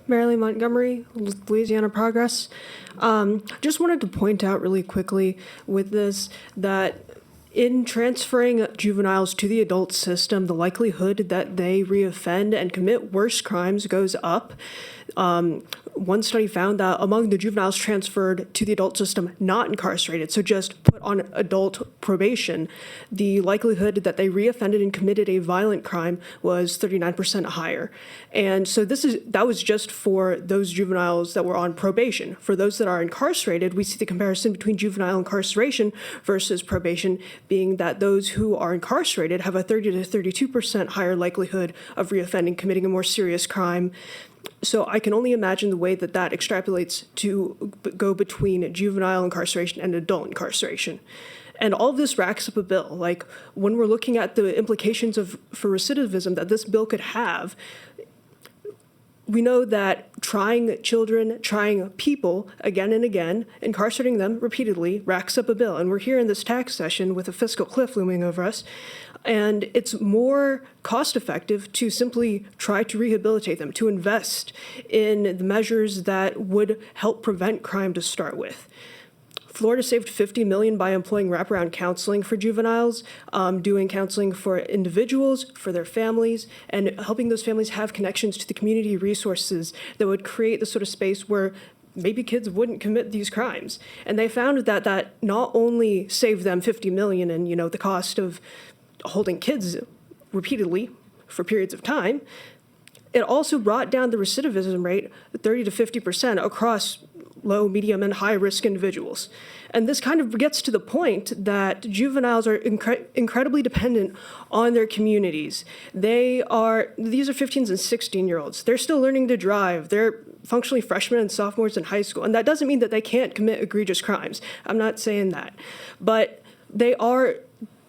Merrilee Montgomery, Louisiana Progress. Just wanted to point out really quickly with this that in transferring juveniles to the adult system, the likelihood that they reoffend and commit worse crimes goes up. One study found that among the juveniles transferred to the adult system not incarcerated, so just put on adult probation, the likelihood that they reoffended and committed a violent crime was 39% higher. And so that was just for those juveniles that were on probation. For those that are incarcerated, we see the comparison between juvenile incarceration versus probation being that those who are incarcerated have a 30 to 32% higher likelihood of reoffending, committing a more serious crime. So I can only imagine the way that that extrapolates to go between juvenile incarceration and adult incarceration. And all of this racks up a bill. Like when we're looking at the implications for recidivism that this bill could have, we know that trying children, trying people again and again, incarcerating them repeatedly racks up a bill. And we're here in this tax session with a fiscal cliff looming over us. And it's more cost effective to simply try to rehabilitate them, to invest in the measures that would help prevent crime to start with. Florida saved $50 million by employing wraparound counseling for juveniles, doing counseling for individuals, for their families, and helping those families have connections to the community resources that would create the sort of space where maybe kids wouldn't commit these crimes. And they found that that not only saved them $50 million and, the cost of holding kids repeatedly for periods of time, it also brought down the recidivism rate 30 to 50% across low, medium, and high-risk individuals. And this kind of gets to the point that juveniles are incredibly dependent on their communities. These are 15s and 16-year-olds. They're still learning to drive. They're functionally freshmen and sophomores in high school. And that doesn't mean that they can't commit egregious crimes. I'm not saying that. But they are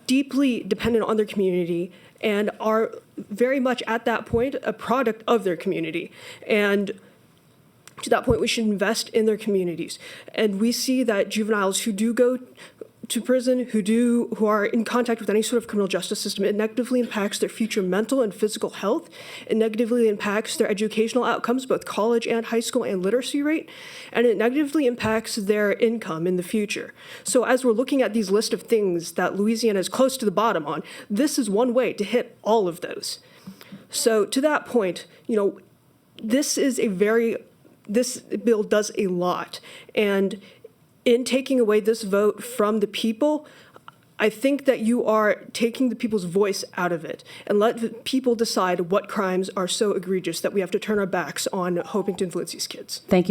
deeply dependent on their community and are very much at that point a product of their community. And to that point, we should invest in their communities. And we see that juveniles who do go to prison, who are in contact with any sort of criminal justice system, it negatively impacts their future mental and physical health. It negatively impacts their educational outcomes, both college and high school, and literacy rate. And it negatively impacts their income in the future. So as we're looking at these list of things that Louisiana is close to the bottom on, this is one way to hit all of those. So to that point, this bill does a lot. And in taking away this vote from the people, I think that you are taking the people's voice out of it and let the people decide what crimes are so egregious that we have to turn our backs on hoping to influence these kids. Thank you.